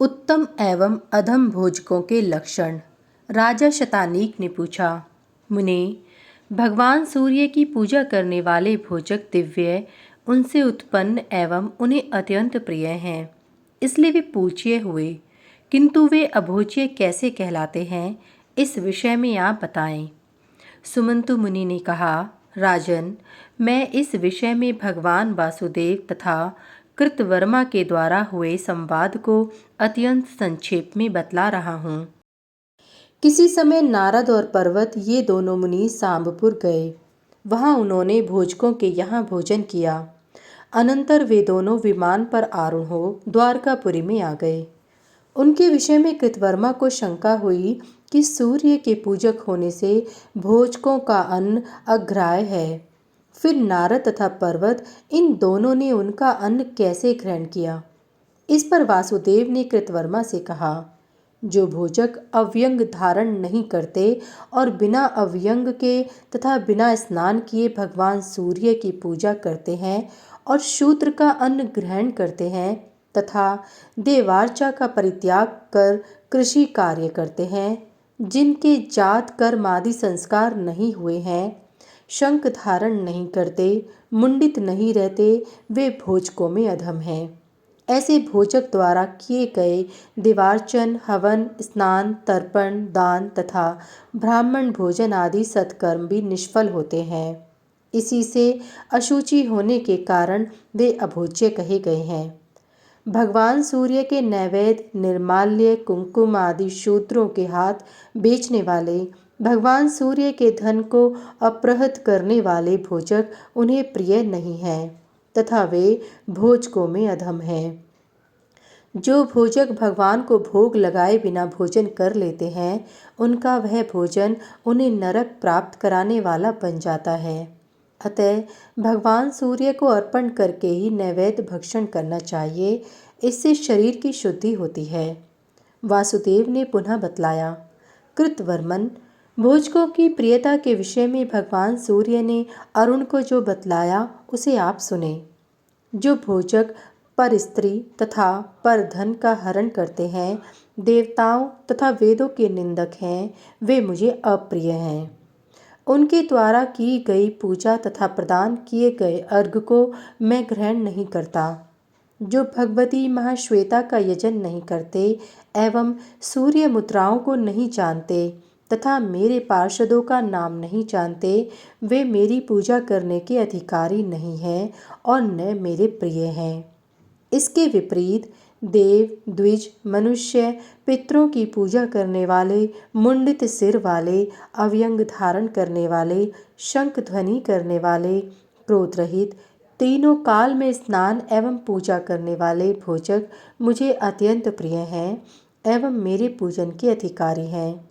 उत्तम एवं अधम भोजकों के लक्षण। राजा शतानीक ने पूछा, मुने, भगवान सूर्य की पूजा करने वाले भोजक दिव्य, उनसे उत्पन्न एवं उन्हें अत्यंत प्रिय हैं, इसलिए वे पूज्य हुए, किंतु वे अभोज्य कैसे कहलाते हैं, इस विषय में आप बताएं। सुमंतु मुनि ने कहा, राजन, मैं इस विषय में भगवान वासुदेव तथा कृतवर्मा के द्वारा हुए संवाद को अत्यंत संक्षेप में बतला रहा हूँ। किसी समय नारद और पर्वत ये दोनों मुनि सांबपुर गए। वहाँ उन्होंने भोजकों के यहाँ भोजन किया। अनंतर वे दोनों विमान पर आरूढ़ हो द्वारकापुरी में आ गए। उनके विषय में कृतवर्मा को शंका हुई कि सूर्य के पूजक होने से भोजकों का अन्न अग्राह्य है। फिर नारद तथा पर्वत इन दोनों ने उनका अन्न कैसे ग्रहण किया? इस पर वासुदेव ने कृतवर्मा से कहा, जो भोजक अव्यंग धारण नहीं करते और बिना अव्यंग के तथा बिना स्नान किए भगवान सूर्य की पूजा करते हैं और शूद्र का अन्न ग्रहण करते हैं तथा देवार्चा का परित्याग कर कृषि कार्य करते हैं, जिनके जात कर्म आदि संस्कार नहीं हुए हैं, शंख धारण नहीं करते, मुंडित नहीं रहते, वे भोजकों में अधम हैं। ऐसे भोजक द्वारा किए गए दिवार्चन, हवन, स्नान, तर्पण, दान तथा ब्राह्मण भोजन आदि सत्कर्म भी निष्फल होते हैं। इसी से अशुचि होने के कारण वे अभोज्य कहे गए हैं। भगवान सूर्य के नैवेद्य, निर्माल्य, कुंकुम आदि शूद्रों के हाथ बेचने वाले, भगवान सूर्य के धन को अपहृत करने वाले भोजक उन्हें प्रिय नहीं हैं तथा वे भोजकों में अधम हैं। जो भोजक भगवान को भोग लगाए बिना भोजन कर लेते हैं, उनका वह भोजन उन्हें नरक प्राप्त कराने वाला बन जाता है। अतः भगवान सूर्य को अर्पण करके ही नैवेद्य भक्षण करना चाहिए, इससे शरीर की शुद्धि होती है। वासुदेव ने पुनः बतलाया, कृतवर्मन, भोजकों की प्रियता के विषय में भगवान सूर्य ने अरुण को जो बतलाया उसे आप सुने। जो भोजक पर स्त्री तथा पर धन का हरण करते हैं, देवताओं तथा वेदों के निंदक हैं, वे मुझे अप्रिय हैं। उनके द्वारा की गई पूजा तथा प्रदान किए गए अर्घ्य को मैं ग्रहण नहीं करता। जो भगवती महाश्वेता का यजन नहीं करते एवं सूर्य मुद्राओं को नहीं जानते तथा मेरे पार्षदों का नाम नहीं जानते, वे मेरी पूजा करने के अधिकारी नहीं हैं और न मेरे प्रिय हैं। इसके विपरीत देव, द्विज, मनुष्य, पितरों की पूजा करने वाले, मुंडित सिर वाले, अव्यंग धारण करने वाले, शंख ध्वनि करने वाले, क्रोध रहित, तीनों काल में स्नान एवं पूजा करने वाले भोजक मुझे अत्यंत प्रिय हैं एवं मेरे पूजन के अधिकारी हैं।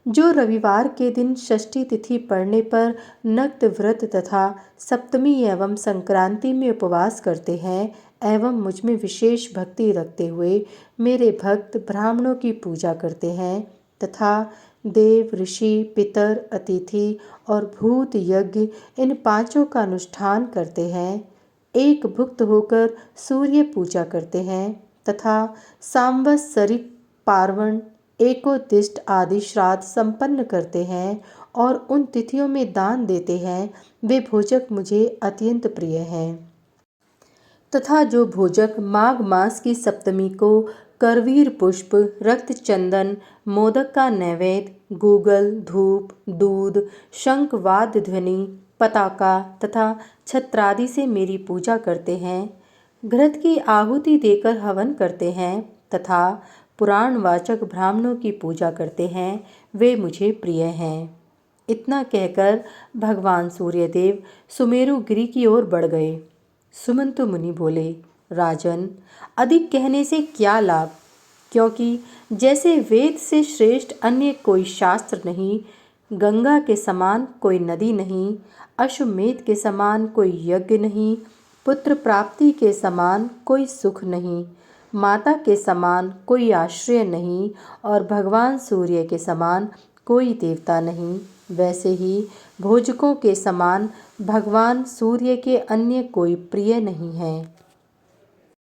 जो रविवार के दिन षष्ठी तिथि पड़ने पर नक्त व्रत तथा सप्तमी एवं संक्रांति में उपवास करते हैं एवं मुझ में विशेष भक्ति रखते हुए मेरे भक्त ब्राह्मणों की पूजा करते हैं तथा देव, ऋषि, पितर, अतिथि और भूत यज्ञ इन पांचों का अनुष्ठान करते हैं, एक भुक्त होकर सूर्य पूजा करते हैं तथा सांवत्सरिक, पार्वण, एकोदिष्ट आदि श्राद्ध संपन्न करते हैं और उन तिथियों में दान देते हैं, वे भोजक मुझे अत्यंत प्रिय हैं। तथा जो भोजक माघ मास की सप्तमी को करवीर पुष्प, रक्त चंदन, मोदक का नैवेद्य, गूगल, धूप, दूध, शंख, वाद्य ध्वनि, पताका तथा छत्रादि से मेरी पूजा करते हैं, घृत की आहुति देकर हवन करते हैं तथा पुराणवाचक ब्राह्मणों की पूजा करते हैं, वे मुझे प्रिय हैं। इतना कहकर भगवान सूर्यदेव सुमेरु गिरि की ओर बढ़ गए। सुमंतु मुनि बोले, राजन, अधिक कहने से क्या लाभ, क्योंकि जैसे वेद से श्रेष्ठ अन्य कोई शास्त्र नहीं, गंगा के समान कोई नदी नहीं, अश्वमेध के समान कोई यज्ञ नहीं, पुत्र प्राप्ति के समान कोई सुख नहीं, माता के समान कोई आश्रय नहीं और भगवान सूर्य के समान कोई देवता नहीं, वैसे ही भोजकों के समान भगवान सूर्य के अन्य कोई प्रिय नहीं है।